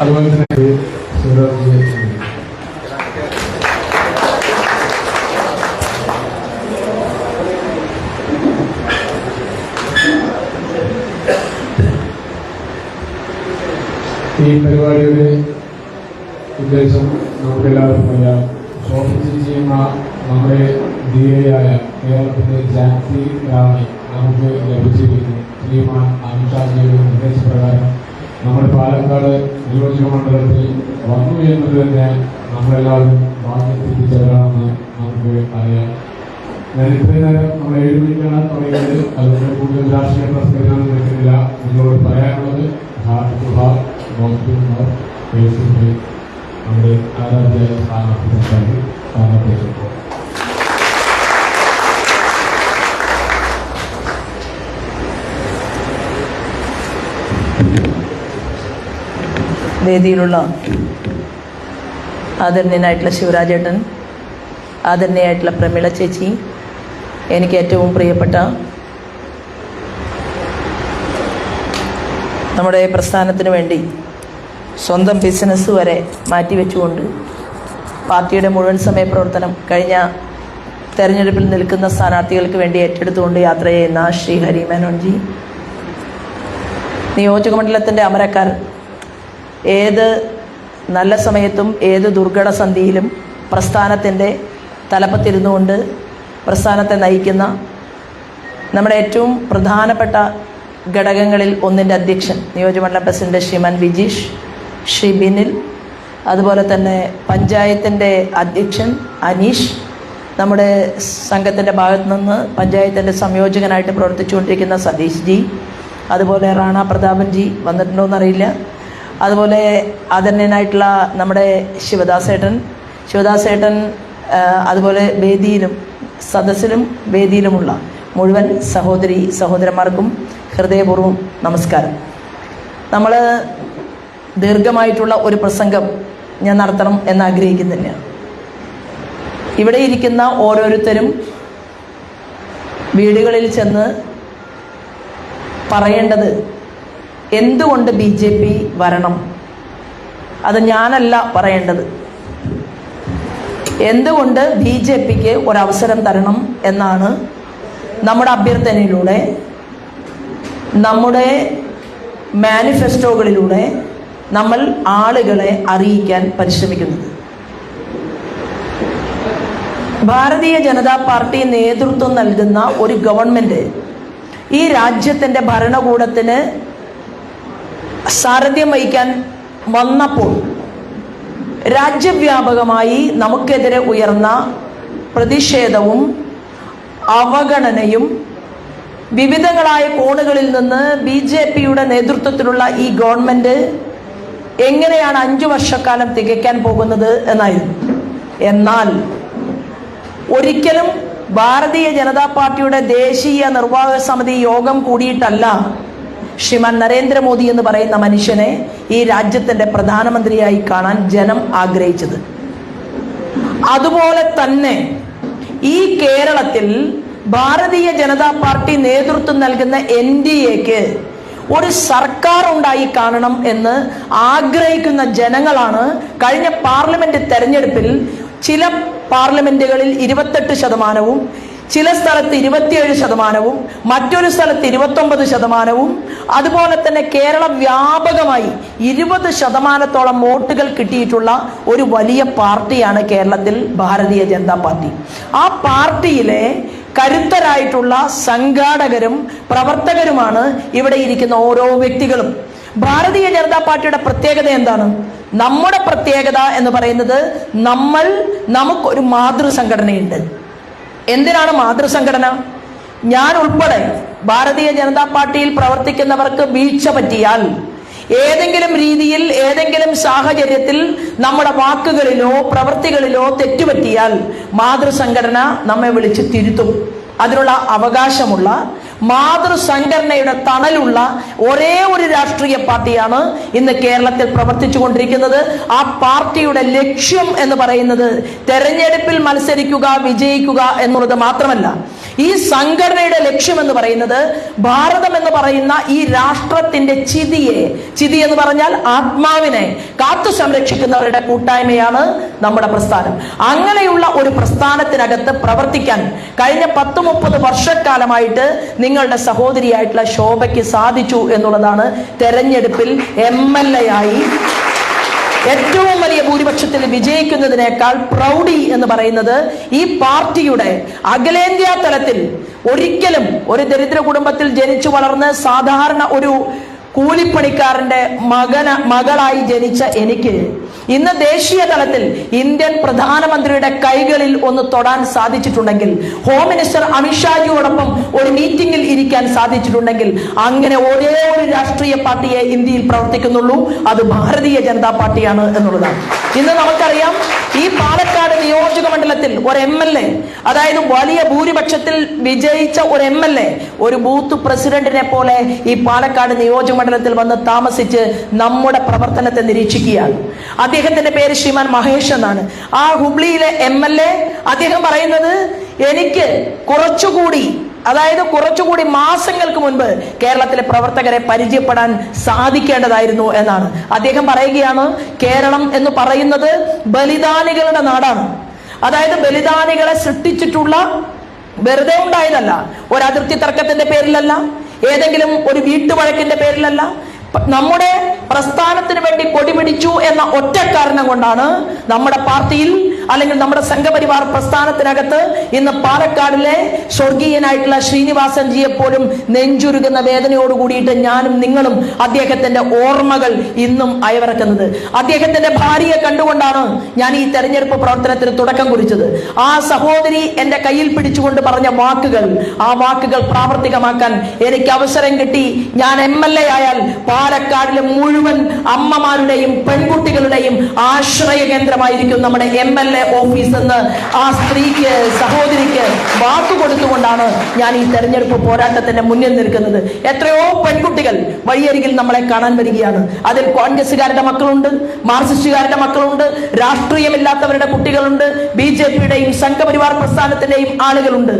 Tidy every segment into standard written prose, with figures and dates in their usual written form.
അതുപോലെ തന്നെ ഈ പരിപാടിയുടെ ഉദ്ദേശം നമുക്കെല്ലാവർക്കും അറിയാം. ശോഭിച്ച് ചെയ്യുന്ന നമ്മുടെ ധീരയായ കേരളത്തിൻ്റെ ജാൻസി റാണി നമുക്ക് ലഭിച്ചിരിക്കുന്നു. ശ്രീമാൻ അമിത്ഷാജിയുടെ നിർദ്ദേശപ്രകാരം നമ്മുടെ പാലക്കാട് നിയോജക മണ്ഡലത്തിൽ വന്നു എന്നത് തന്നെ നമ്മളെല്ലാവരും ഭാഗ്യത്തിരിച്ചവരാണെന്ന് നമുക്ക് അറിയാം. ഞാൻ ഇത്രയും നേരം നമ്മൾ 7 മിനിറ്റാണ് പറയുന്നത്. അതുകൊണ്ട് കൂടുതൽ രാഷ്ട്രീയ പ്രസ്താവന നിൽക്കുന്നില്ല. നിങ്ങളോട് പറയാനുള്ളത് ഹാർട്ട് ടു ഹാർട്ട് നമ്മുടെ ആരാധ്യ സ്ഥാനത്ത് വേദിയിലുള്ള ആദരണീയനായിട്ടുള്ള ശിവരാജേട്ടൻ, ആദരണീയായിട്ടുള്ള പ്രമീള ചേച്ചി, എനിക്ക് ഏറ്റവും പ്രിയപ്പെട്ട നമ്മുടെ പ്രസ്ഥാനത്തിന് വേണ്ടി സ്വന്തം ബിസിനസ് വരെ മാറ്റിവെച്ചുകൊണ്ട് പാർട്ടിയുടെ മുഴുവൻ സമയ പ്രവർത്തനം കഴിഞ്ഞ തെരഞ്ഞെടുപ്പിൽ നിൽക്കുന്ന സ്ഥാനാർത്ഥികൾക്ക് വേണ്ടി ഏറ്റെടുത്തുകൊണ്ട് യാത്ര ചെയ്യുന്ന ശ്രീ ഹരി മേനോൻജി, നിയോജകമണ്ഡലത്തിൻ്റെ അമരക്കാർ, ഏത് നല്ല സമയത്തും ഏത് ദുർഘട സന്ധിയിലും പ്രസ്ഥാനത്തിൻ്റെ തലപ്പത്തിരുന്നുകൊണ്ട് പ്രസ്ഥാനത്തെ നയിക്കുന്ന നമ്മുടെ ഏറ്റവും പ്രധാനപ്പെട്ട ഘടകങ്ങളിൽ ഒന്നിൻ്റെ അധ്യക്ഷൻ നിയോജകമണ്ഡലം പ്രസിഡന്റ് ശ്രീമാൻ വിജീഷ്, ശ്രീ ബിനിൽ, അതുപോലെ തന്നെ പഞ്ചായത്തിൻ്റെ അധ്യക്ഷൻ അനീഷ്, നമ്മുടെ സംഘത്തിൻ്റെ ഭാഗത്തു നിന്ന് പഞ്ചായത്തിൻ്റെ സംയോജകനായിട്ട് പ്രവർത്തിച്ചുകൊണ്ടിരിക്കുന്ന സതീഷ് ജി, അതുപോലെ റാണ പ്രതാപൻ ജി വന്നിട്ടുണ്ടോയെന്നറിയില്ല, അതുപോലെ ആദരണീയനായിട്ടുള്ള നമ്മുടെ ശിവദാസേട്ടൻ, അതുപോലെ വേദിയിലും സദസ്സിലും വേദിയിലുമുള്ള മുഴുവൻ സഹോദരന്മാർക്കും ഹൃദയപൂർവ്വം നമസ്കാരം. നമ്മൾ ദീർഘമായിട്ടുള്ള ഒരു പ്രസംഗം ഞാൻ നടത്തണം എന്നാഗ്രഹിക്കുന്നില്ല. ഇവിടെ ഇരിക്കുന്ന ഓരോരുത്തരും വീടുകളിൽ ചെന്ന് പറയേണ്ടത് എന്തുകൊണ്ട് BJP വരണം, അത് ഞാനല്ല പറയേണ്ടത്. എന്തുകൊണ്ട് BJPക്ക് ഒരവസരം തരണം എന്നാണ് നമ്മുടെ അഭ്യർത്ഥനയിലൂടെ, നമ്മുടെ മാനിഫെസ്റ്റോകളിലൂടെ നമ്മൾ ആളുകളെ അറിയിക്കാൻ പരിശ്രമിക്കുന്നത്. ഭാരതീയ ജനതാ പാർട്ടി നേതൃത്വം നൽകുന്ന ഒരു ഗവൺമെന്റ് ഈ രാജ്യത്തിൻ്റെ ഭരണകൂടത്തിന് സാരഥ്യം വഹിക്കാൻ വന്നപ്പോൾ രാജ്യവ്യാപകമായി നമുക്കെതിരെ ഉയർന്ന പ്രതിഷേധവും അവഗണനയും വിവിധങ്ങളായ കോണുകളിൽ നിന്ന് BJPയുടെ നേതൃത്വത്തിലുള്ള ഈ ഗവൺമെന്റ് എങ്ങനെയാണ് 5 വർഷക്കാലം തികയ്ക്കാൻ പോകുന്നത് എന്നായിരുന്നു. എന്നാൽ ഒരിക്കലും ഭാരതീയ ജനതാ പാർട്ടിയുടെ ദേശീയ നിർവാഹക സമിതി യോഗം കൂടിയിട്ടല്ല ശ്രീമാൻ നരേന്ദ്രമോദി എന്ന് പറയുന്ന മനുഷ്യനെ ഈ രാജ്യത്തിൻ്റെ പ്രധാനമന്ത്രിയായി കാണാൻ ജനം ആഗ്രഹിച്ചത്. അതുപോലെ തന്നെ ഈ കേരളത്തിൽ ഭാരതീയ ജനതാ പാർട്ടി നേതൃത്വം നൽകുന്ന NDAക്ക് ഒരു സർക്കാർ ഉണ്ടായി കാണണം എന്ന് ആഗ്രഹിക്കുന്ന ജനങ്ങളാണ് കഴിഞ്ഞ പാർലമെന്റ് തെരഞ്ഞെടുപ്പിൽ ചില പാർലമെന്റുകളിൽ 28%, ചില സ്ഥലത്ത് 27%, മറ്റൊരു സ്ഥലത്ത് 29%, അതുപോലെ തന്നെ കേരള വ്യാപകമായി 20% വോട്ടുകൾ കിട്ടിയിട്ടുള്ള ഒരു വലിയ പാർട്ടിയാണ് കേരളത്തിൽ ഭാരതീയ ജനതാ പാർട്ടി. ആ പാർട്ടിയിലെ കരുത്തരായിട്ടുള്ള സംഘാടകരും പ്രവർത്തകരുമാണ് ഇവിടെ ഇരിക്കുന്ന ഓരോ വ്യക്തികളും. ഭാരതീയ ജനതാ പാർട്ടിയുടെ പ്രത്യേകത എന്താണ്? നമ്മുടെ പ്രത്യേകത എന്ന് പറയുന്നത് നമുക്കൊരു മാതൃസംഘടനയുണ്ട്. എന്തിനാണ് മാതൃസംഘടന? ഞാൻ ഉൾപ്പെടെ ഭാരതീയ ജനതാ പാർട്ടിയിൽ പ്രവർത്തിക്കുന്നവർക്ക് വീഴ്ച പറ്റിയാൽ, ഏതെങ്കിലും രീതിയിൽ ഏതെങ്കിലും സാഹചര്യത്തിൽ നമ്മുടെ വാക്കുകളിലോ പ്രവൃത്തികളിലോ തെറ്റുപറ്റിയാൽ മാതൃസംഘടന നമ്മെ വിളിച്ച് തിരുത്തും. അതിനുള്ള അവകാശമുള്ള മാതൃസംഘടനയുടെ തണലുള്ള ഒരേ ഒരു രാഷ്ട്രീയ പാർട്ടിയാണ് ഇന്ന് കേരളത്തിൽ പ്രവർത്തിച്ചു കൊണ്ടിരിക്കുന്നത്. ആ പാർട്ടിയുടെ ലക്ഷ്യം എന്ന് പറയുന്നത് തെരഞ്ഞെടുപ്പിൽ മത്സരിക്കുക, വിജയിക്കുക എന്നുള്ളത് മാത്രമല്ല, ഈ സംഘടനയുടെ ലക്ഷ്യമെന്ന് പറയുന്നത് ഭാരതം എന്ന് പറയുന്ന ഈ രാഷ്ട്രത്തിന്റെ ചിതി എന്ന് പറഞ്ഞാൽ ആത്മാവിനെ കാത്തു സംരക്ഷിക്കുന്നവരുടെ കൂട്ടായ്മയാണ് നമ്മുടെ പ്രസ്ഥാനം. അങ്ങനെയുള്ള ഒരു പ്രസ്ഥാനത്തിനകത്ത് പ്രവർത്തിക്കാൻ കഴിഞ്ഞ 10-30 വർഷക്കാലമായിട്ട് നിങ്ങളുടെ സഹോദരിയായിട്ടുള്ള ശോഭയ്ക്ക് സാധിച്ചു എന്നുള്ളതാണ് തെരഞ്ഞെടുപ്പിൽ MLA ആയി ഏറ്റവും വലിയ ഭൂരിപക്ഷത്തിൽ വിജയിക്കുന്നതിനേക്കാൾ പ്രൗഢി എന്ന് പറയുന്നത്. ഈ പാർട്ടിയുടെ അഖിലേന്ത്യാ തലത്തിൽ ഒരിക്കലും ഒരു ദരിദ്ര കുടുംബത്തിൽ ജനിച്ചു വളർന്ന് സാധാരണ ഒരു കൂലിപ്പണിക്കാരന്റെ മകളായി ജനിച്ച എനിക്ക് ഇന്ന് ദേശീയ തലത്തിൽ ഇന്ത്യൻ പ്രധാനമന്ത്രിയുടെ കൈകളിൽ ഒന്ന് തൊടാൻ സാധിച്ചിട്ടുണ്ടെങ്കിൽ, ഹോം മിനിസ്റ്റർ അമിത്ഷാജിയോടൊപ്പം ഒരു മീറ്റിംഗിൽ ഇരിക്കാൻ സാധിച്ചിട്ടുണ്ടെങ്കിൽ, അങ്ങനെ ഒരേ ഒരു രാഷ്ട്രീയ പാർട്ടിയെ ഇന്ത്യയിൽ പ്രവർത്തിക്കുന്നുള്ളൂ, അത് ഭാരതീയ ജനതാ പാർട്ടിയാണ് എന്നുള്ളതാണ്. ഇന്ന് നമുക്കറിയാം, ഈ പാലക്കാട് നിയോജക മണ്ഡലത്തിൽ ഒരു MLA, അതായത് വലിയ ഭൂരിപക്ഷത്തിൽ വിജയിച്ച ഒരു MLA ഒരു ബൂത്ത് പ്രസിഡന്റിനെ പോലെ ഈ പാലക്കാട് നിയോജക മണ്ഡലത്തിൽ വന്ന് താമസിച്ച് നമ്മുടെ പ്രവർത്തനത്തെ നിരീക്ഷിക്കുകയാണ്. അദ്ദേഹത്തിന്റെ പേര് ശ്രീമാൻ മഹേഷ് എന്നാണ്. ആ ഹുബ്ലിയിലെ MLA അദ്ദേഹം പറയുന്നത്, എനിക്ക് കുറച്ചുകൂടി മാസങ്ങൾക്ക് മുൻപ് കേരളത്തിലെ പ്രവർത്തകരെ പരിചയപ്പെടാൻ സാധിക്കേണ്ടതായിരുന്നു എന്നാണ്. അദ്ദേഹം പറയുകയാണ്, കേരളം എന്ന് പറയുന്നത് ബലിദാനികളുടെ നാടാണ്. അതായത് ബലിദാനികളെ സൃഷ്ടിച്ചിട്ടുള്ള, വെറുതെ ഉണ്ടായതല്ല, ഒരു അതിർത്തി തർക്കത്തിന്റെ പേരിലല്ല, ഏതെങ്കിലും ഒരു വീട്ടുവഴക്കിന്റെ പേരിലല്ല, നമ്മുടെ പ്രസ്ഥാനത്തിന് വേണ്ടി കൊടിപിടിച്ചു എന്ന ഒറ്റ കാരണം കൊണ്ടാണ് നമ്മുടെ പാർട്ടിയിൽ അല്ലെങ്കിൽ നമ്മുടെ സംഘപരിവാർ പ്രസ്ഥാനത്തിനകത്ത് ഇന്ന് പാലക്കാടിലെ സ്വർഗീയനായിട്ടുള്ള ശ്രീനിവാസൻ ജിയെ പോലും നെഞ്ചുരുകുന്ന വേദനയോട് കൂടിയിട്ട് ഞാനും നിങ്ങളും അദ്ദേഹത്തിന്റെ ഓർമ്മകൾ ഇന്നും അയവിറക്കുന്നത്. അദ്ദേഹത്തിന്റെ ഭാര്യയെ കണ്ടുകൊണ്ടാണ് ഞാൻ ഈ തെരഞ്ഞെടുപ്പ് പ്രവർത്തനത്തിന് തുടക്കം കുറിച്ചത്. ആ സഹോദരി എന്റെ കയ്യിൽ പിടിച്ചുകൊണ്ട് പറഞ്ഞ ആ വാക്കുകൾ പ്രാവർത്തികമാക്കാൻ എനിക്ക് അവസരം കിട്ടി. ഞാൻ MLA ആയാൽ പാലക്കാടിലെ മുഴുവൻ അമ്മമാരുടെയും പെൺകുട്ടികളുടെയും ആശ്രയ കേന്ദ്രമായിരിക്കും നമ്മുടെ MLA ഓഫീസ് എന്ന് ആ സ്ത്രീക്ക്, സഹോദരിക്ക് വാക്കുകൊടുത്തുകൊണ്ടാണ് ഞാൻ ഈ തെരഞ്ഞെടുപ്പ് പോരാട്ടത്തിന്റെ മുന്നിൽ നിൽക്കുന്നത്. എത്രയോ പെൺകുട്ടികൾ വഴിയരികിൽ നമ്മളെ കാണാൻ വരികയാണ്. അതിൽ കോൺഗ്രസുകാരുടെ മക്കളുണ്ട്, മാർക്സിസ്റ്റുകാരുടെ മക്കളുണ്ട്, രാഷ്ട്രീയമില്ലാത്തവരുടെ കുട്ടികളുണ്ട്, BJPയുടെയും സംഘപരിവാർ പ്രസ്ഥാനത്തിന്റെയും ആളുകളുണ്ട്.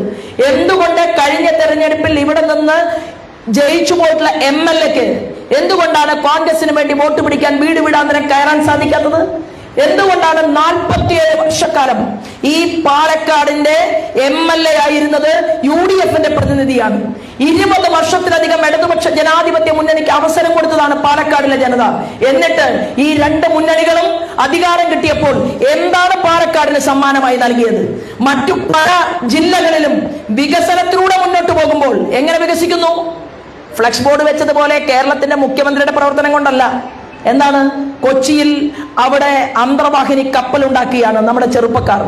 എന്തുകൊണ്ട് കഴിഞ്ഞ തെരഞ്ഞെടുപ്പിൽ ഇവിടെ നിന്ന് ജയിച്ചു പോയിട്ടുള്ള MLAക്ക് എന്തുകൊണ്ടാണ് കോൺഗ്രസിന് വേണ്ടി വോട്ട് പിടിക്കാൻ വീട് വീടാന്തരം കയറാൻ സാധിക്കാത്തത്? എന്തുകൊണ്ടാണ് 47 വർഷക്കാലം ഈ പാലക്കാടിന്റെ MLA ആയിരുന്നത് UDFന്റെ പ്രതിനിധിയാണ്? 20 വർഷത്തിലധികം ഇടതുപക്ഷ ജനാധിപത്യ മുന്നണിക്ക് അവസരം കൊടുത്തതാണ് പാലക്കാടിലെ ജനത. എന്നിട്ട് ഈ രണ്ട് മുന്നണികളും അധികാരം കിട്ടിയപ്പോൾ എന്താണ് പാലക്കാടിന് സമ്മാനമായി നൽകിയത്? മറ്റു പല ജില്ലകളിലും വികസനത്തിലൂടെ മുന്നോട്ട് പോകുമ്പോൾ എങ്ങനെ വികസിക്കുന്നു? ഫ്ലക്സ് ബോർഡ് വെച്ചതുപോലെ കേരളത്തിന്റെ മുഖ്യമന്ത്രിയുടെ പ്രവർത്തനം കൊണ്ടല്ല. എന്താണ്? കൊച്ചിയിൽ അവിടെ അന്തർവാഹിനി കപ്പൽ ഉണ്ടാക്കിയാണ് നമ്മുടെ ചെറുപ്പക്കാർ.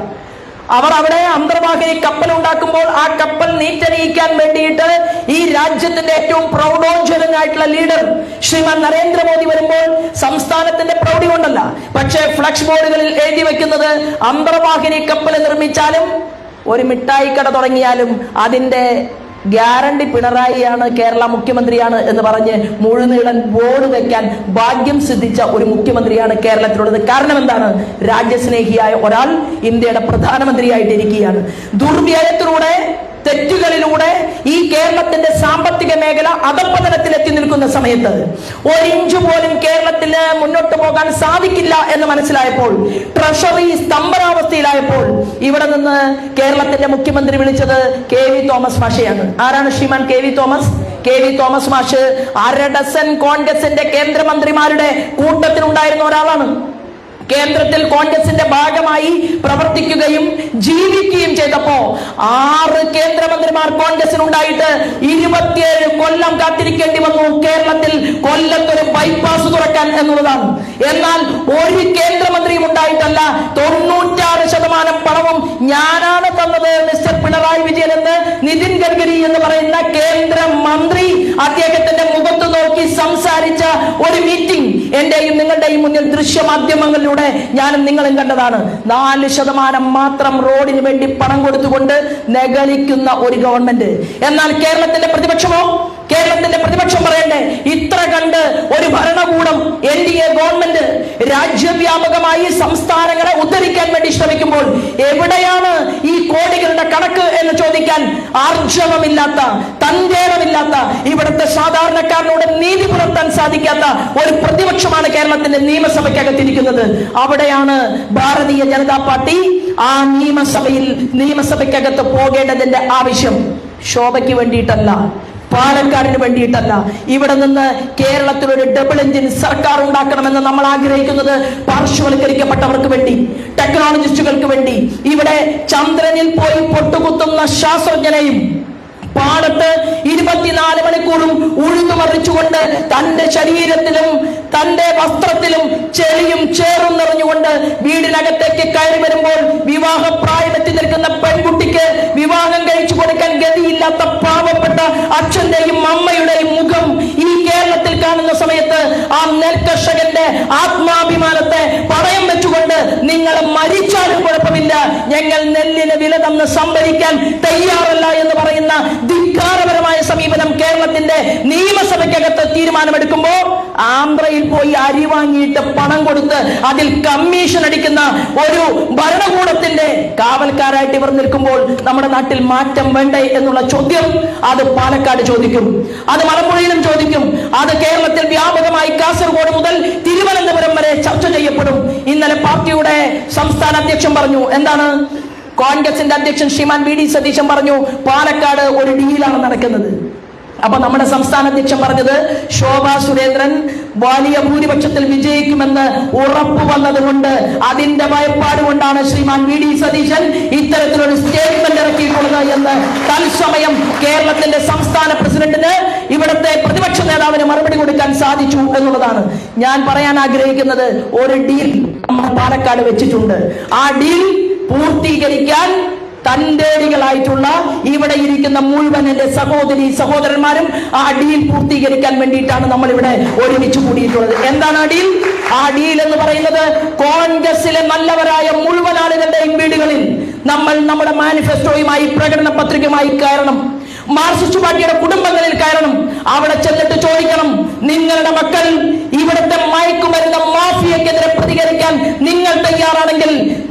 അവർ അവിടെ അന്തർവാഹിനി കപ്പൽ ഉണ്ടാക്കുമ്പോൾ ആ കപ്പൽ നീറ്റണിയിക്കാൻ വേണ്ടിയിട്ട് ഈ രാജ്യത്തിന്റെ ഏറ്റവും പ്രൗഢോജ്വലനായിട്ടുള്ള ലീഡർ ശ്രീമാൻ നരേന്ദ്രമോദി വരുമ്പോൾ സംസ്ഥാനത്തിന്റെ പ്രൗഢി കൊണ്ടല്ല, പക്ഷേ ഫ്ലക്സ് ബോർഡുകളിൽ എഴുതി വെക്കുന്നത് അന്തർവാഹിനി കപ്പൽ നിർമ്മിച്ചാലും ഒരു മിഠായി കട തുടങ്ങിയാലും അതിന്റെ ഗ്യാരണ്ടി പിണറായിയാണ്, കേരള മുഖ്യമന്ത്രിയാണ് എന്ന് പറഞ്ഞ് മുഴുനീളൻ ബോർഡ് വെക്കാൻ ഭാഗ്യം സിദ്ധിച്ച ഒരു മുഖ്യമന്ത്രിയാണ് കേരളത്തിലുള്ളത്. കാരണം എന്താണ്? രാജ്യസ്നേഹിയായ ഒരാൾ ഇന്ത്യയുടെ പ്രധാനമന്ത്രിയായിട്ടിരിക്കുകയാണ്. ദുർവ്യയത്തിലൂടെ, തെറ്റുകളിലൂടെ ഈ കേരളത്തിന്റെ സാമ്പത്തിക മേഖല അധപ്പതനത്തിൽ എത്തി നിൽക്കുന്ന സമയത്ത് 1 ഇഞ്ച് പോലും കേരളത്തിന് മുന്നോട്ട് പോകാൻ സാധിക്കില്ല എന്ന് മനസ്സിലായപ്പോൾ, ട്രഷറി സ്തംഭനാവസ്ഥയിലായപ്പോൾ ഇവിടെ നിന്ന് കേരളത്തിന്റെ മുഖ്യമന്ത്രി വിളിച്ചത് KV തോമസ് മാഷെയാണ്. ആരാണ് ശ്രീമാൻ KV തോമസ്? KV തോമസ് മാഷ് 1/2 ഡസൻ കോൺഗ്രസിന്റെ കേന്ദ്രമന്ത്രിമാരുടെ കൂട്ടത്തിലുണ്ടായിരുന്ന ഒരാളാണ്. കേന്ദ്രത്തിൽ കോൺഗ്രസിന്റെ ഭാഗമായി പ്രവർത്തിക്കുകയും ജീവിക്കുകയും ചെയ്തപ്പോ 6 കേന്ദ്രമന്ത്രിമാർ കോൺഗ്രസിനുണ്ടായിട്ട് 27 കൊല്ലം കാത്തിരിക്കേണ്ടി വന്നു കേരളത്തിൽ കൊല്ലത്തൊരു ബൈപ്പാസ് തുറക്കാൻ എന്നുള്ളതാണ്. എന്നാൽ ഒരു കേന്ദ്രമന്ത്രിയും ഉണ്ടായിട്ടല്ല, 96% പണവും ഞാനാണ് തന്നത് മിസ്റ്റർ പിണറായി വിജയൻ എന്ന് നിതിൻ ഗഡ്കരി എന്ന് പറയുന്ന കേന്ദ്രമന്ത്രി അദ്ദേഹത്തിന്റെ മുഖത്ത് നോക്കി സംസാരിച്ച ഒരു മീറ്റിംഗ് എന്റെയും നിങ്ങളുടെയും മുന്നിൽ ദൃശ്യമാധ്യമങ്ങളിലൂടെ ഞാനും നിങ്ങളും കണ്ടതാണ്. 4% മാത്രം റോഡിന് വേണ്ടി പണം കൊടുത്തുകൊണ്ട് നഗലിക്കുന്ന ഒരു ഗവൺമെന്റ്. എന്നാൽ കേരളത്തിന്റെ പ്രതിപക്ഷമോ? കേരളത്തിന്റെ പ്രതിപക്ഷം പറയണ്ടേ, ഇത്ര കണ്ട് ഒരു ഭരണകൂടം NDA ഗവൺമെന്റ് രാജ്യവ്യാപകമായി സംസ്ഥാനങ്ങളെ ഉദ്ധരിക്കാൻ വേണ്ടി ശ്രമിക്കുമ്പോൾ എവിടെയാണ് ഈ കോടികളുടെ കണക്ക് എന്ന് ചോദിക്കാൻ ആർജവമില്ലാത്ത, തന്റേടമില്ലാത്ത, ഇവിടുത്തെ സാധാരണക്കാരനോട് നീതി പുലർത്താൻ സാധിക്കാത്ത ഒരു പ്രതിപക്ഷമാണ് കേരളത്തിന്റെ നിയമസഭയ്ക്കകത്തിരിക്കുന്നത്. അവിടെയാണ് ഭാരതീയ ജനതാ പാർട്ടി ആ നിയമസഭയ്ക്കകത്ത് പോകേണ്ടതിന്റെ ആവശ്യം. ശോഭയ്ക്ക് വേണ്ടിയിട്ടല്ല, പാലക്കാടിന് വേണ്ടിയിട്ടല്ല. ഇവിടെ നിന്ന് കേരളത്തിൽ ഒരു ഡബിൾ എഞ്ചിൻ സർക്കാർ ഉണ്ടാക്കണമെന്ന് നമ്മൾ ആഗ്രഹിക്കുന്നത് പാർശ്വവൽക്കരിക്കപ്പെട്ടവർക്ക് വേണ്ടി, ടെക്നോളജിസ്റ്റുകൾക്ക് വേണ്ടി, ഇവിടെ ചന്ദ്രനിൽ പോയി പൊട്ടുകുത്തുന്ന ശാസ്ത്രജ്ഞനെയും പാടത്ത് 24 മണിക്കൂറും ഉഴുതുമറിച്ചുകൊണ്ട് തന്റെ ശരീരത്തിലും തന്റെ വസ്ത്രത്തിലും ചെളിയും ചേറും നിറഞ്ഞുകൊണ്ട് വീടിനകത്തേക്ക് കയറി വരുമ്പോൾ വിവാഹപ്രായമെത്തി നിൽക്കുന്ന പെൺകുട്ടിക്ക് വിവാഹം കഴിച്ചു കൊടുക്കാൻ ഗതിയില്ലാത്ത പാവപ്പെട്ട അച്ഛന്റെയും അമ്മയുടെയും മുഖം ഈ കേരളത്തിൽ കാണുന്ന സമയത്ത് ആ നെൽകർഷകന്റെ ആത്മാഭിമാനത്തെ പണയം വെച്ചുകൊണ്ട് നിങ്ങൾ മരിച്ചാലും കുഴപ്പമില്ല, ഞങ്ങൾ നെല്ലിന് വില തന്ന് സംഭരിക്കാൻ തയ്യാറല്ല എന്ന് പറയുന്ന ധിക്കാരപരമായ സമീപനം കേരളത്തിന്റെ നിയമസഭയ്ക്കകത്ത് തീരുമാനമെടുക്കുമ്പോൾ ആന്ധ്രയിൽ പോയി അരി വാങ്ങിയിട്ട് പണം കൊടുത്ത് അതിൽ കമ്മീഷൻ അടിക്കുന്ന ഒരു ഭരണകൂടത്തിന്റെ കാവൽക്കാരായിട്ട് ഇവർ നിൽക്കുമ്പോൾ നമ്മുടെ നാട്ടിൽ മാറ്റം വേണ്ടേ എന്നുള്ള ചോദ്യം അത് പാലക്കാട് ചോദിക്കും, അത് മലമ്പുഴയിലും ചോദിക്കും, അത് കേരളത്തിൽ വ്യാപകമായി കാസർഗോഡ് മുതൽ തിരുവനന്തപുരം വരെ ചർച്ച ചെയ്യപ്പെടും. ഇന്നലെ പാർട്ടിയുടെ സംസ്ഥാന അധ്യക്ഷൻ പറഞ്ഞു, എന്താണ്? കോൺഗ്രസിന്റെ അധ്യക്ഷൻ ശ്രീമാൻ വി ഡി സതീശൻ പറഞ്ഞു പാലക്കാട് ഒരു ഡീലാണ് നടക്കുന്നത്. അപ്പൊ നമ്മുടെ സംസ്ഥാന അധ്യക്ഷൻ പറഞ്ഞത് ശോഭാ സുരേന്ദ്രൻ വലിയ ഭൂരിപക്ഷത്തിൽ വിജയിക്കുമെന്ന് ഉറപ്പ് വന്നതുകൊണ്ട് അതിന്റെ ഭയപ്പാട് കൊണ്ടാണ് ശ്രീമാൻ വി ഡി സതീശൻ ഇത്തരത്തിലൊരു സ്റ്റേറ്റ്മെന്റ് ഇറക്കിയിട്ടുള്ളത് എന്ന് തത്സമയം കേരളത്തിന്റെ സംസ്ഥാന പ്രസിഡന്റിന് ഇവിടുത്തെ പ്രതിപക്ഷ നേതാവിന് മറുപടി കൊടുക്കാൻ സാധിച്ചു എന്നുള്ളതാണ്. ഞാൻ പറയാൻ ആഗ്രഹിക്കുന്നത്, ഒരു ഡീൽ നമ്മൾ പാലക്കാട് വെച്ചിട്ടുണ്ട്. ആ ഡീൽ പൂർത്തീകരിക്കാൻ തന്റേടികളായിട്ടുള്ള ഇവിടെ ഇരിക്കുന്ന മുഴുവൻ എന്റെ സഹോദരന്മാരും ആ ഡീൽ പൂർത്തീകരിക്കാൻ വേണ്ടിയിട്ടാണ് നമ്മൾ ഇവിടെ ഒരുമിച്ച് കൂടിയിട്ടുള്ളത്. എന്താണ് ആ ഡീൽ? ആ ഡീൽ എന്ന് പറയുന്നത് കോൺഗ്രസിലെ നല്ലവരായ മുഴുവൻ ആളുകളുടെയും വീടുകളിൽ നമ്മൾ നമ്മുടെ മാനിഫെസ്റ്റോയുമായി, പ്രകടന പത്രികയുമായി കയറണം. മാർക്സിസ്റ്റ് പാർട്ടിയുടെ കുടുംബങ്ങളിൽ കയറണം. അവിടെ ചെന്നിട്ട് ചോദിക്കണം, നിങ്ങളുടെ മക്കൾ ഇവിടുത്തെ മയക്കുമരുന്ന് മാഫിയക്കെതിരെ പ്രതികരിക്കാൻ നിങ്ങൾ തയ്യാറാണെങ്കിൽ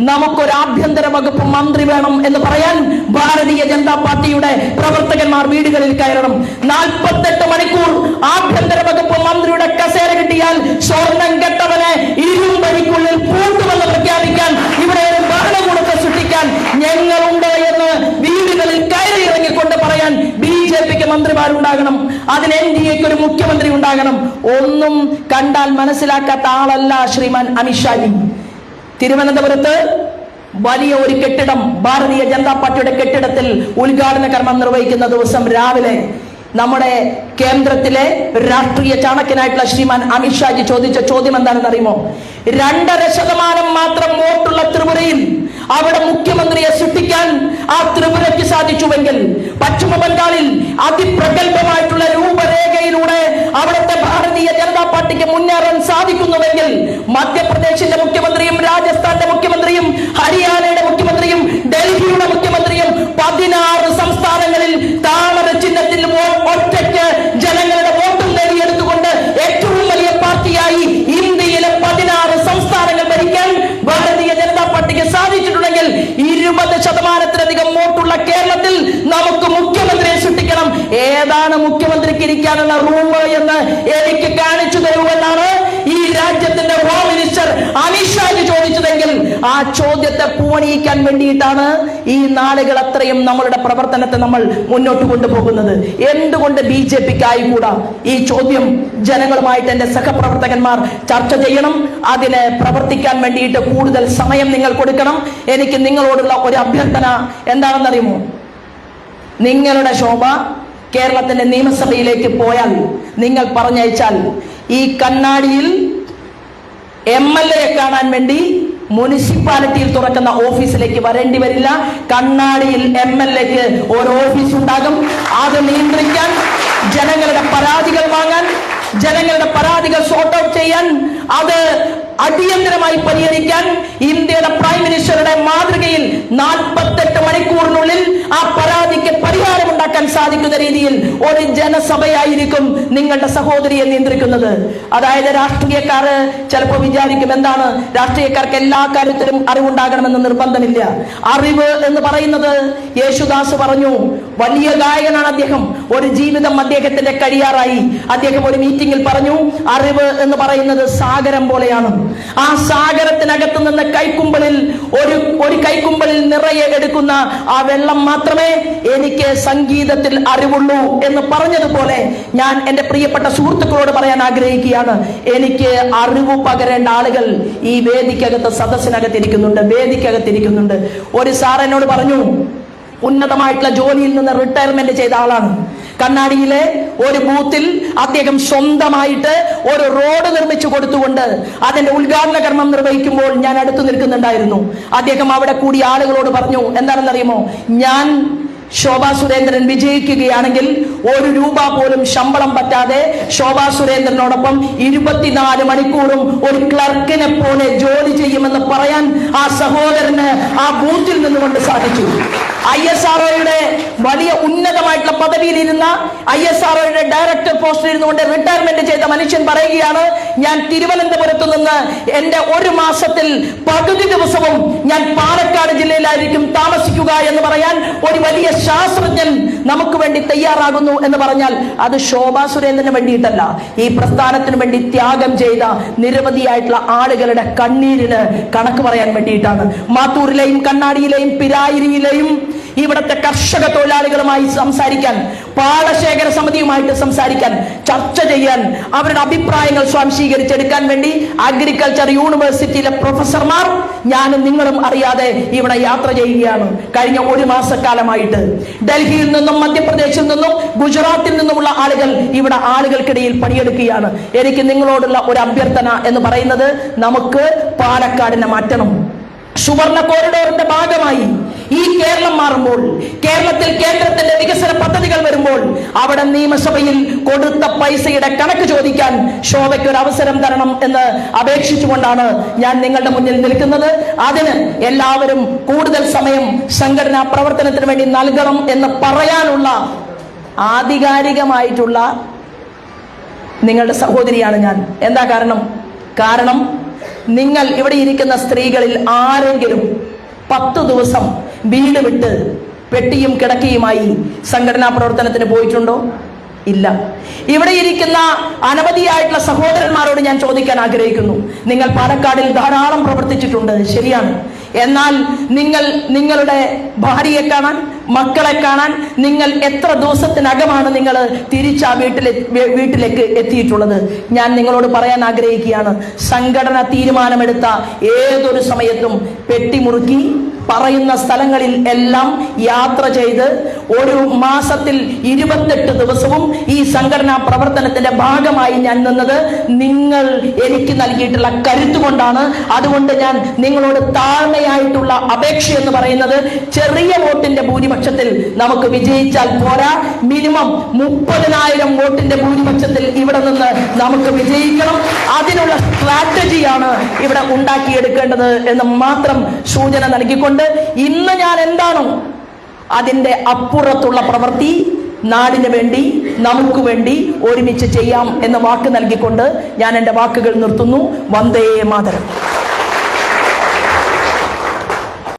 നമുക്കൊരു ആഭ്യന്തര വകുപ്പ് മന്ത്രി വേണം എന്ന് പറയാൻ ഭാരതീയ ജനതാ പാർട്ടിയുടെ പ്രവർത്തകന്മാർ വീടുകളിൽ കയറണം. 48 മണിക്കൂർ ആഭ്യന്തര വകുപ്പ് മന്ത്രിയുടെ കസേര കിട്ടിയാൽ സ്വർണം കെട്ടവനെ ഇരുമ്പടിക്കുള്ളിൽ പൂട്ടുമെന്ന് പ്രഖ്യാപിക്കാൻ, ഇവിടെ ഒരു ഭരണകൂടത്തെ സൃഷ്ടിക്കാൻ ഞങ്ങളുണ്ട് എന്ന് വീടുകളിൽ കയറി ഇറങ്ങിക്കൊണ്ട് പറയാൻ ബിജെപിക്ക് മന്ത്രിമാരുണ്ടാകണം. അതിന് എൻഡിഎക്ക് ഒരു മുഖ്യമന്ത്രി ഉണ്ടാകണം. ഒന്നും കണ്ടാൽ മനസ്സിലാക്കാത്ത ആളല്ല ശ്രീമാൻ അമിത്ഷാജി. തിരുവനന്തപുരത്ത് വലിയ ഒരു കെട്ടിടം, ഭാരതീയ ജനതാ പാർട്ടിയുടെ കെട്ടിടത്തിൽ ഉദ്ഘാടന കർമ്മം നിർവഹിക്കുന്ന ദിവസം രാവിലെ നമ്മുടെ കേന്ദ്രത്തിലെ രാഷ്ട്രീയ ചാണക്യനായിട്ടുള്ള ശ്രീമാൻ അമിത്ഷാജി ചോദിച്ച ചോദ്യം എന്താണെന്ന് അറിയുമോ? 2.5% മാത്രം വോട്ടുള്ള ത്രിപുരയിൽ അവിടെ മുഖ്യമന്ത്രിയെ സൃഷ്ടിക്കാൻ ആ ത്രിപുരയ്ക്ക് സാധിച്ചുവെങ്കിൽ, പശ്ചിമ ബംഗാളിൽ അതിപ്രഗത്ഭമായിട്ടുള്ള രൂപരേഖയിലൂടെ അവിടുത്തെ ഭാരതീയ ജനതാ പാർട്ടിക്ക് മുന്നേറാൻ സാധിക്കുന്നുവെങ്കിൽ, മധ്യപ്രദേശിന്റെ മുഖ്യമന്ത്രിയും രാജസ്ഥാന്റെ മുഖ്യമന്ത്രിയും ഹരിയാനയുടെ മുഖ്യമന്ത്രിയും ഡൽഹിയുടെ മുഖ്യമന്ത്രിയും 16 സംസ്ഥാനങ്ങളിൽ താമര ചിഹ്നത്തിൽ ഒറ്റയ്ക്ക് ജനങ്ങളുടെ വോട്ടും നേടിയെടുത്തുകൊണ്ട് ഏറ്റവും വലിയ പാർട്ടിയായി ഇന്ത്യയിലെ 16 സംസ്ഥാനങ്ങൾ ഭരിക്കാൻ ഭാരതീയ ജനതാ പാർട്ടിക്ക് സാധിച്ചിട്ടുണ്ടെങ്കിൽ, 20%-ലധികം വോട്ടുള്ള കേരളത്തിൽ നമുക്ക് മുഖ്യമന്ത്രിയെ സൃഷ്ടിക്കണം. ഏതാണ് മുഖ്യമന്ത്രിക്ക് ഇരിക്കാനുള്ള റൂം എന്ന് എനിക്ക് കാണിച്ചു തരുമെന്നാണ് ഈ രാജ്യത്തിന്റെ ഹോം മിനിസ്റ്റർ അമിത്ഷാജി ചോദിച്ചതെങ്കിൽ, ആ ചോദ്യത്തെ പൂവണിയിക്കാൻ വേണ്ടിയിട്ടാണ് ഈ നാളുകൾ അത്രയും നമ്മളുടെ പ്രവർത്തനത്തെ നമ്മൾ മുന്നോട്ട് കൊണ്ടുപോകുന്നത്. എന്തുകൊണ്ട് ബിജെപിക്ക് ആയിക്കൂടാ? ഈ ചോദ്യം ജനങ്ങളുമായിട്ട് എന്റെ സഹപ്രവർത്തകന്മാർ ചർച്ച ചെയ്യണം. അതിന് പ്രവർത്തിക്കാൻ വേണ്ടിയിട്ട് കൂടുതൽ സമയം നിങ്ങൾ കൊടുക്കണം. എനിക്ക് നിങ്ങളോടുള്ള ഒരു അഭ്യർത്ഥന എന്താണെന്നറിയുമോ? നിങ്ങളുടെ ശോഭ കേരളത്തിന്റെ നിയമസഭയിലേക്ക് പോയാൽ, നിങ്ങൾ പറഞ്ഞയച്ചാൽ, ഈ കണ്ണാടിയിൽ MLA കാണാൻ വേണ്ടി മുനിസിപ്പാലിറ്റിയിൽ തുറക്കുന്ന ഓഫീസിലേക്ക് വരേണ്ടി വരില്ല. കണ്ണാടിയിൽ MLAക്ക് ഒരു ഓഫീസ് ഉണ്ടാകും. അത് നിയന്ത്രിക്കാൻ, ജനങ്ങളുടെ പരാതികൾ വാങ്ങാൻ, ജനങ്ങളുടെ പരാതികൾ സോർട്ട് ഔട്ട് ചെയ്യാൻ, അത് അടിയന്തരമായി പരിഹരിക്കാൻ ഇന്ത്യയുടെ പ്രൈം മിനിസ്റ്ററുടെ മാതൃകയിൽ 48 മണിക്കൂറിനുള്ളിൽ ആ പരാതിക്ക് പരിഹാരമുണ്ടാക്കാൻ സാധിക്കുന്ന രീതിയിൽ ഒരു ജനസഭയായിരിക്കും നിങ്ങളുടെ സഹോദരിയെ നിയന്ത്രിക്കുന്നത്. അതായത് രാഷ്ട്രീയക്കാർ ചിലപ്പോൾ വിചാരിക്കും, എന്താണ് രാഷ്ട്രീയക്കാർക്ക് എല്ലാ കാര്യത്തിലും അറിവുണ്ടാകണമെന്ന് നിർബന്ധമില്ല. അറിവ് എന്ന് പറയുന്നത്, യേശുദാസ് പറഞ്ഞു, വലിയ ഗായകനാണ് അദ്ദേഹം, ഒരു ജീവിതം അദ്ദേഹത്തിന്റെ കഴിയാറായി. അദ്ദേഹം ഒരു മീറ്റിംഗിൽ പറഞ്ഞു, അറിവ് എന്ന് പറയുന്നത് സാഗരം പോലെയാണ്. ആ സാഗരത്തിനകത്ത് നിന്ന് കൈക്കുമ്പളിൽ ഒരു കൈക്കുമ്പളിൽ നിറയെ എടുക്കുന്ന ആ വെള്ളം മാത്രമേ എനിക്ക് സംഗീതത്തിൽ അറിവുള്ളൂ എന്ന് പറഞ്ഞതുപോലെ ഞാൻ എൻ്റെ പ്രിയപ്പെട്ട സുഹൃത്തുക്കളോട് പറയാൻ ആഗ്രഹിക്കുകയാണ്, എനിക്ക് അറിവ് പകരേണ്ട ആളുകൾ ഈ വേദിക്കകത്ത് വേദിക്കകത്തിരിക്കുന്നുണ്ട്. ഒരു സാർ എന്നോട് പറഞ്ഞു, ഉന്നതമായിട്ടുള്ള ജോലിയിൽ നിന്ന് റിട്ടയർമെന്റ് ചെയ്ത ആളാണ്. കണ്ണാടിയിലെ ഒരു ബൂത്തിൽ അദ്ദേഹം സ്വന്തമായിട്ട് ഒരു റോഡ് നിർമ്മിച്ചു കൊടുത്തുകൊണ്ട് അതിന്റെ ഉദ്ഘാടന കർമ്മം നിർവഹിക്കുമ്പോൾ ഞാൻ അടുത്തു നിൽക്കുന്നുണ്ടായിരുന്നു. അദ്ദേഹം അവിടെ കൂടി ആളുകളോട് പറഞ്ഞു, എന്താണെന്നറിയുമോ, ഞാൻ ശോഭാ സുരേന്ദ്രൻ വിജയിക്കുകയാണെങ്കിൽ 1 രൂപ പോലും ശമ്പളം പറ്റാതെ ശോഭാ സുരേന്ദ്രനോടൊപ്പം 24 മണിക്കൂറും ഒരു ക്ലർക്കിനെ പോലെ ജോലി ചെയ്യുമെന്ന് പറയാൻ ആ സഹോദരന് ആ ബൂത്തിൽ നിന്നുകൊണ്ട് സാധിച്ചു. ISROയുടെ വലിയ ഉന്നതമായിട്ടുള്ള പദവിയിലിരുന്ന ISROയുടെ ഡയറക്ടർ പോസ്റ്റിൽ ഇരുന്നുകൊണ്ട് റിട്ടയർമെന്റ് ചെയ്ത മനുഷ്യൻ പറയുകയാണ്, ഞാൻ തിരുവനന്തപുരത്ത് നിന്ന് എന്റെ 1 മാസത്തിൽ പകുതി ദിവസവും ഞാൻ പാലക്കാട് ജില്ലയിലായിരിക്കും താമസിക്കുക എന്ന് പറയാൻ ഒരു വലിയ ശാസ്ത്രജ്ഞൻ നമുക്ക് വേണ്ടി തയ്യാറാകുന്നു എന്ന് പറഞ്ഞാൽ അത് ശോഭാ സുരേന്ദ്രന് വേണ്ടിയിട്ടല്ല, ഈ പ്രസ്ഥാനത്തിന് വേണ്ടി ത്യാഗം ചെയ്ത നിരവധിയായിട്ടുള്ള ആളുകളുടെ കണ്ണീരിന് കണക്ക് പറയാൻ വേണ്ടിയിട്ടാണ്. മാത്തൂരിലെയും കണ്ണാടിയിലെയും പിരായിരിയിലെയും ഇവിടുത്തെ കർഷക തൊഴിലാളികളുമായി സംസാരിക്കാൻ, പാടശേഖര സമിതിയുമായിട്ട് സംസാരിക്കാൻ, ചർച്ച ചെയ്യാൻ, അവരുടെ അഭിപ്രായങ്ങൾ സ്വാംശീകരിച്ചെടുക്കാൻ വേണ്ടി അഗ്രികൾച്ചർ യൂണിവേഴ്സിറ്റിയിലെ പ്രൊഫസർമാർ ഞാനും നിങ്ങളും അറിയാതെ ഇവിടെ യാത്ര ചെയ്യുകയാണ്. കഴിഞ്ഞ 1 മാസക്കാലമായിട്ട് ഡൽഹിയിൽ നിന്നും മധ്യപ്രദേശിൽ നിന്നും ഗുജറാത്തിൽ നിന്നുമുള്ള ആളുകൾ ഇവിടെ ആളുകൾക്കിടയിൽ പണിയെടുക്കുകയാണ്. എനിക്ക് നിങ്ങളോടുള്ള ഒരു അഭ്യർത്ഥന എന്ന് പറയുന്നത്, നമുക്ക് പാലക്കാടിനെ മാറ്റണം. സുവർണ കോറിഡോറിന്റെ ഭാഗമായി ഈ കേരളം മാറുമ്പോൾ, കേരളത്തിൽ കേന്ദ്രത്തിന്റെ വികസന പദ്ധതികൾ വരുമ്പോൾ അവിടെ നിയമസഭയിൽ കൊടുത്ത പൈസയുടെ കണക്ക് ചോദിക്കാൻ ശോഭയ്ക്ക് ഒരു അവസരം തരണം എന്ന് അപേക്ഷിച്ചുകൊണ്ടാണ് ഞാൻ നിങ്ങളുടെ മുന്നിൽ നിൽക്കുന്നത്. അതിന് എല്ലാവരും കൂടുതൽ സമയം സംഘടനാ പ്രവർത്തനത്തിന് വേണ്ടി നൽകണം എന്ന് പറയാനുള്ള ആധികാരികമായിട്ടുള്ള നിങ്ങളുടെ സഹോദരിയാണ് ഞാൻ. എന്താ കാരണം നിങ്ങൾ ഇവിടെ ഇരിക്കുന്ന സ്ത്രീകളിൽ ആരെങ്കിലും 10 ദിവസം വീട് വിട്ട് പെട്ടിയും കിടക്കയുമായി സംഘടനാ പ്രവർത്തനത്തിന് പോയിട്ടുണ്ടോ? ഇല്ല. ഇവിടെ ഇരിക്കുന്ന അനവധിയായിട്ടുള്ള സഹോദരന്മാരോട് ഞാൻ ചോദിക്കാൻ ആഗ്രഹിക്കുന്നു, നിങ്ങൾ പാലക്കാടിൽ ധാരാളം പ്രവർത്തിച്ചിട്ടുണ്ട്, ശരിയാണ്. എന്നാൽ നിങ്ങളുടെ ഭാര്യയെ കാണാൻ, മക്കളെ കാണാൻ നിങ്ങൾ എത്ര ദിവസത്തിനകമാണ് നിങ്ങൾ തിരിച്ച് ആ വീട്ടിലേക്ക് എത്തിയിട്ടുള്ളത്? ഞാൻ നിങ്ങളോട് പറയാൻ ആഗ്രഹിക്കുകയാണ്, സംഘടന തീരുമാനമെടുത്ത ഏതൊരു സമയത്തും പെട്ടിമുറുക്കി പറയുന്ന സ്ഥലങ്ങളിൽ എല്ലാം യാത്ര ചെയ്ത് 1 മാസത്തിൽ 28 ദിവസവും ഈ സംഘടനാ പ്രവർത്തനത്തിന്റെ ഭാഗമായി ഞാൻ നിന്നത് നിങ്ങൾ എനിക്ക് നൽകിയിട്ടുള്ള കരുത്തുകൊണ്ടാണ്. അതുകൊണ്ട് ഞാൻ നിങ്ങളോട് താഴ്മയായിട്ടുള്ള അപേക്ഷ എന്ന് പറയുന്നത്, ചെറിയ വോട്ടിന്റെ ഭൂരിപക്ഷത്തിൽ നമുക്ക് വിജയിച്ചാൽ പോരാ, മിനിമം 30,000 വോട്ടിന്റെ ഭൂരിപക്ഷത്തിൽ ഇവിടെ നിന്ന് നമുക്ക് വിജയിക്കണം. അതിനുള്ള സ്ട്രാറ്റജിയാണ് ഇവിടെ ഉണ്ടാക്കിയെടുക്കേണ്ടത് എന്ന് മാത്രം സൂചന നൽകിക്കൊണ്ട് ഇന്ന് ഞാൻ എന്താണോ അതിന്റെ അപ്പുറത്തുള്ള പ്രവൃത്തി നാടിന് വേണ്ടി, നമുക്ക് വേണ്ടി ഒരുമിച്ച് ചെയ്യാം എന്ന വാക്ക് നൽകിക്കൊണ്ട് ഞാൻ എൻ്റെ വാക്കുകൾ നിർത്തുന്നു. വന്ദേ മാതരം.